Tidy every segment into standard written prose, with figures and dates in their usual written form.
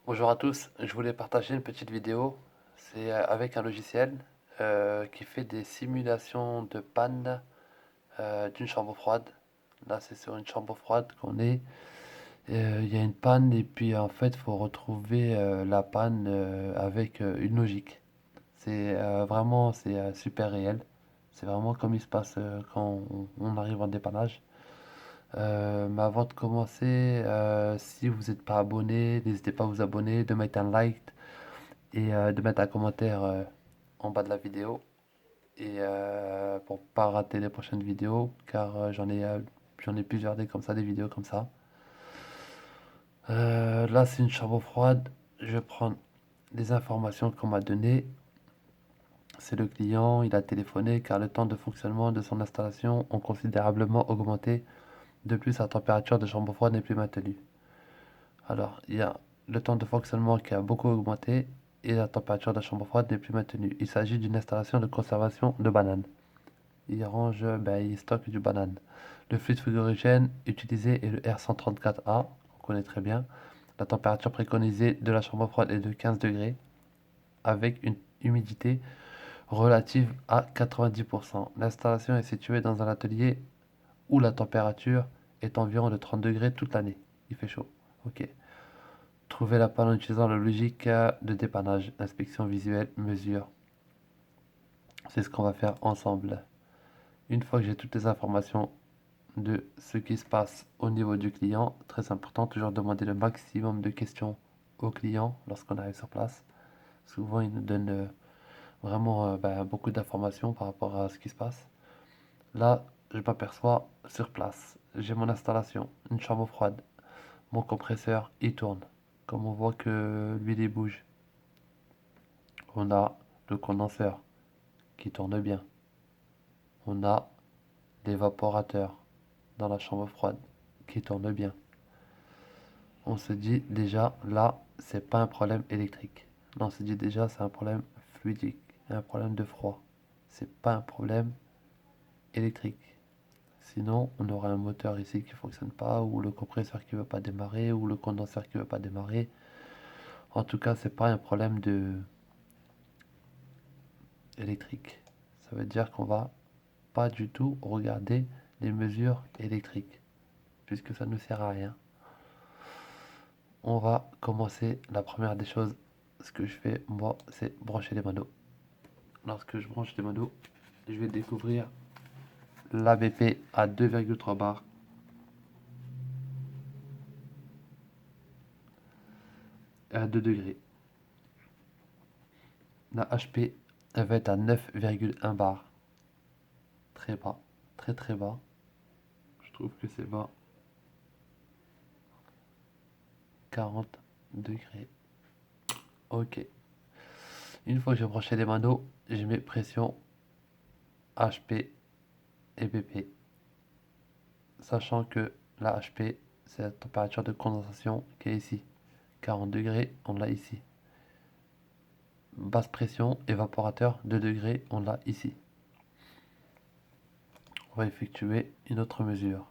Bonjour à tous, je voulais partager une petite vidéo. C'est avec un logiciel qui fait des simulations de panne d'une chambre froide. Là, c'est sur une chambre froide qu'on est. Il y a une panne et puis en fait, il faut retrouver la panne avec une logique. C'est super réel. C'est vraiment comme il se passe quand on arrive en dépannage. Mais avant de commencer, si vous n'êtes pas abonné, n'hésitez pas à vous abonner, de mettre un like et de mettre un commentaire en bas de la vidéo et pour pas rater les prochaines vidéos car j'en ai plusieurs des comme ça, des vidéos comme ça. Là, c'est une chambre froide. Je vais prendre les informations qu'on m'a données. C'est le client, il a téléphoné car le temps de fonctionnement de son installation ont considérablement augmenté. De plus, sa température de chambre froide n'est plus maintenue. Alors, il y a le temps de fonctionnement qui a beaucoup augmenté et la température de la chambre froide n'est plus maintenue. Il s'agit d'une installation de conservation de bananes. Il stocke du banane. Le fluide frigorigène utilisé est le R134A, on connaît très bien. La température préconisée de la chambre froide est de 15 degrés avec une humidité relative à 90%. L'installation est située dans un atelier où la température est environ de 30 degrés toute l'année. Il fait chaud. Ok. Trouver la panne en utilisant la logique de dépannage, inspection visuelle, mesure. C'est ce qu'on va faire ensemble. Une fois que j'ai toutes les informations de ce qui se passe au niveau du client, très important, toujours demander le maximum de questions au client lorsqu'on arrive sur place. Souvent, il nous donne vraiment beaucoup d'informations par rapport à ce qui se passe. Là, je m'aperçois sur place. J'ai mon installation, une chambre froide. Mon compresseur, il tourne. Comme on voit que l'huile il bouge. On a le condenseur qui tourne bien. On a l'évaporateur dans la chambre froide qui tourne bien. On se dit déjà là, c'est pas un problème électrique. Là, on se dit déjà, c'est un problème fluidique, un problème de froid. C'est pas un problème électrique. Sinon, on aurait un moteur ici qui fonctionne pas, ou le compresseur qui veut pas démarrer, ou le condenseur qui veut pas démarrer. En tout cas, c'est pas un problème de électrique. Ça veut dire qu'on va pas du tout regarder les mesures électriques, puisque ça ne sert à rien. On va commencer. La première des choses, ce que je fais, moi, c'est brancher les manos. Lorsque je branche les manos, je vais découvrir l'ABP à 2,3 bars. À 2 degrés. La HP, elle va être à 9,1 bars. Très bas. Très très bas. Je trouve que c'est bas. 40 degrés. Ok. Une fois que j'ai branché les manos, je mets pression HP et BP. Sachant que la HP, c'est la température de condensation qui est ici. 40 degrés, on l'a ici. Basse pression, évaporateur, 2 degrés, on l'a ici. On va effectuer une autre mesure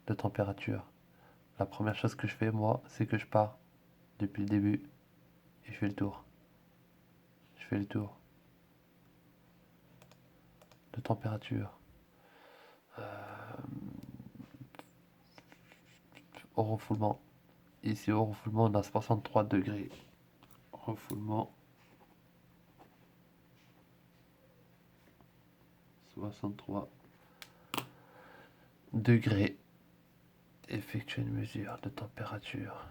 de température. La première chose que je fais, moi, c'est que je pars depuis le début et je fais le tour. Je fais le tour de température. Au refoulement. Ici, au refoulement, on a 63 degrés. Refoulement, 63 degrés. Effectuer une mesure de température.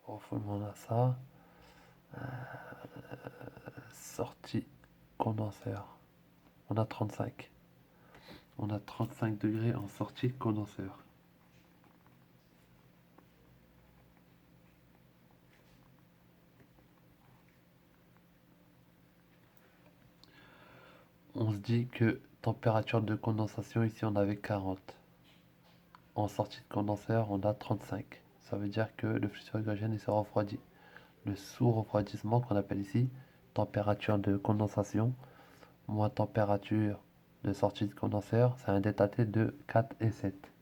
Au refoulement, on a ça. Sortie condenseur. On a 35. On a 35 degrés en sortie condenseur. On se dit que température de condensation, ici on avait 40. En sortie de condenseur, on a 35. Ça veut dire que le fluide hydrogène il se refroidit. Le sous-refroidissement qu'on appelle ici, température de condensation, moins température de sortie de condenseur, c'est un delta T de 4 et 7.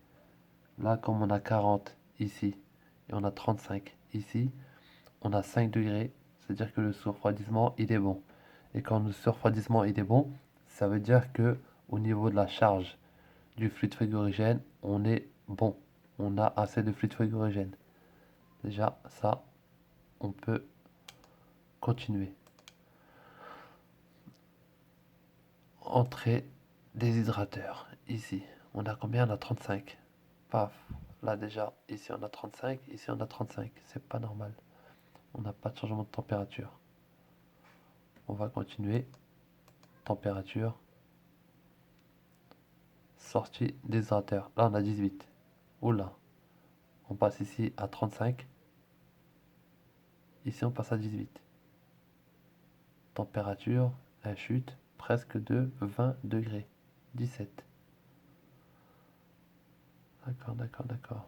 Là, comme on a 40 ici et on a 35. Ici, on a 5 degrés, c'est-à-dire que le refroidissement, il est bon. Et quand le refroidissement, il est bon, ça veut dire que au niveau de la charge du fluide frigorigène, on est bon. On a assez de fluide frigorigène. Déjà, ça, on peut continuer. Entrée des hydrateurs. Ici, on a combien? On a 35. Paf. Là déjà, ici on a 35, ici on a 35. C'est pas normal. On n'a pas de changement de température. On va continuer. Température. Sortie des hydrateurs. Là on a 18. Oula. On passe ici à 35. Ici on passe à 18. Température, elle chute presque de 20 degrés. 17. D'accord, d'accord, d'accord.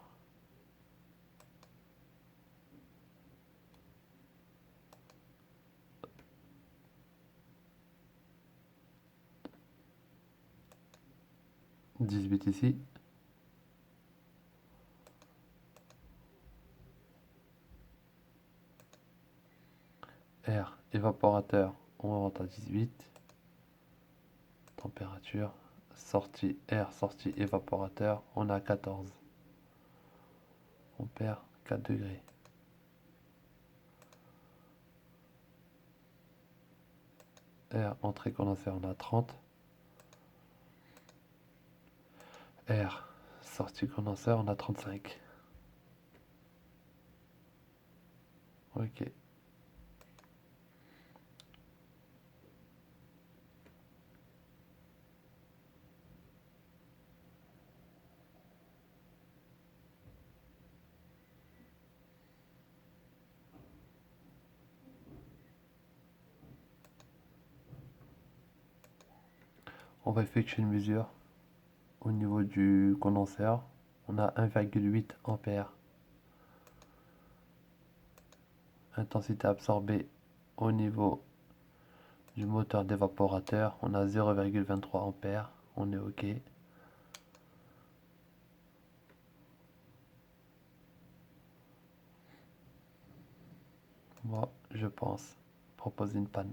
18 ici. Air, évaporateur, on rentre à 18. Température, sortie air, sortie évaporateur, on a 14. On perd 4 degrés. Air, entrée condenseur, on a 30. Air, sortie condenseur, on a 35. Ok. On va effectuer une mesure au niveau du condenseur. On a 1,8 ampères. Intensité absorbée au niveau du moteur d'évaporateur. On a 0,23 ampères. On est OK. Moi, je pense proposer une panne.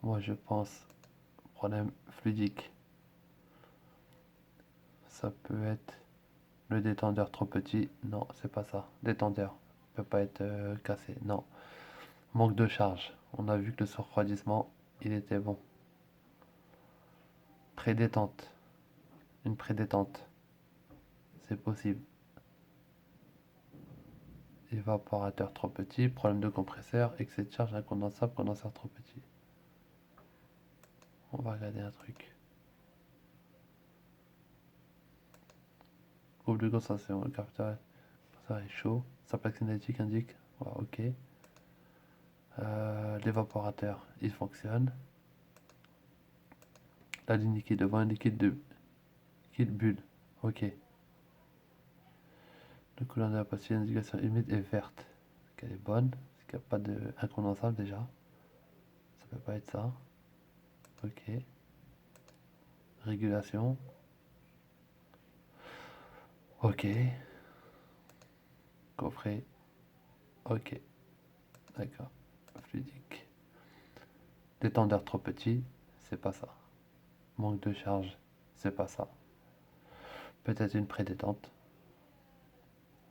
Moi, je pense problème fluidique. Ça peut être le détendeur trop petit. Non, c'est pas ça. Détendeur peut pas être cassé. Non. Manque de charge. On a vu que le refroidissement, il était bon. Prédétente. Une prédétente. C'est possible. Évaporateur trop petit. Problème de compresseur. Excès de charge incondensable. Condenseur trop petit. On va regarder un truc. Groupe de concentration. Le capteur est chaud. Sa plaque cinétique indique. Ouais, ok. L'évaporateur, il fonctionne. La ligne liquide devant un liquide de liquide bulle. Ok. Le couleur de la pastille d'indication humide est verte. Est-ce qu'elle est bonne? Est-ce qu'il n'y a pas de incondensable déjà? Ça peut pas être ça. Ok. Régulation. Ok. Coffret. Ok. D'accord. Fluidique. Détendeur trop petit. C'est pas ça. Manque de charge. C'est pas ça. Peut-être une prédétente.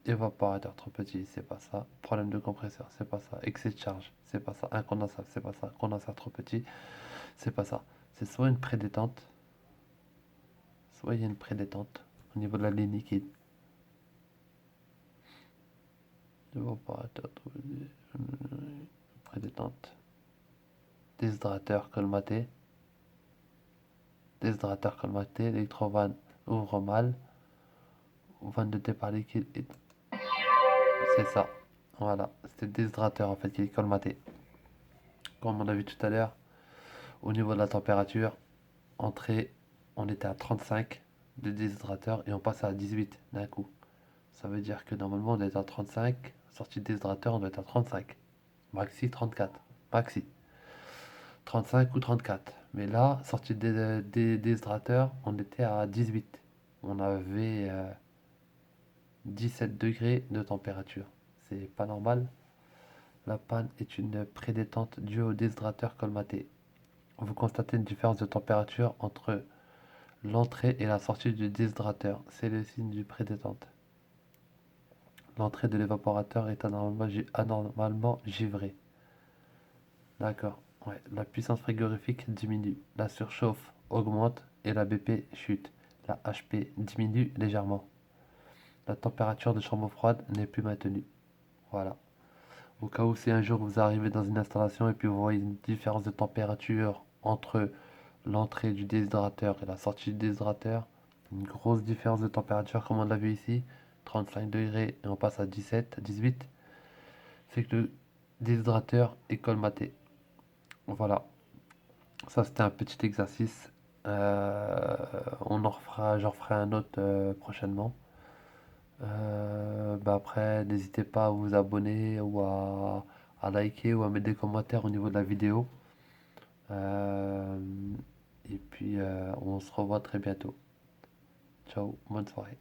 Évaporateur trop petit, c'est pas ça. Problème de compresseur, c'est pas ça. Excès de charge, c'est pas ça. Incondensable, c'est pas ça. Condenseur trop petit, c'est pas ça. C'est soit une prédétente, soit il y a une prédétente au niveau de la ligne liquide. Évaporateur trop petit, prédétente. Déshydrateur colmaté. Déshydrateur colmaté. Électrovanne ouvre mal. Vanne de départ liquide. C'est ça. Voilà. C'était le déshydrateur en fait qui est colmaté. Comme on a vu tout à l'heure, au niveau de la température, entrée, on était à 35 de déshydrateur et on passe à 18 d'un coup. Ça veut dire que normalement on est à 35, sortie de déshydrateur on doit être à 35. Maxi 34. Maxi. 35 ou 34. Mais là, sortie de déshydrateur, on était à 18. on avait 17 degrés de température. C'est pas normal. La panne est une prédétente due au déshydrateur colmaté. Vous constatez une différence de température entre l'entrée et la sortie du déshydrateur. C'est le signe du prédétente. L'entrée de l'évaporateur est anormalement givrée. D'accord. Ouais. La puissance frigorifique diminue. La surchauffe augmente et la BP chute. La HP diminue légèrement. La température de chambre froide n'est plus maintenue. Voilà. Au cas où si un jour vous arrivez dans une installation et puis vous voyez une différence de température entre l'entrée du déshydrateur et la sortie du déshydrateur, une grosse différence de température comme on l'a vu ici, 35 degrés et on passe à 17, 18, c'est que le déshydrateur est colmaté. Voilà, ça c'était un petit exercice. J'en ferai un autre prochainement. Après, n'hésitez pas à vous abonner ou à liker ou à mettre des commentaires au niveau de la vidéo. Euh, et puis, on se revoit très bientôt. Ciao, bonne soirée.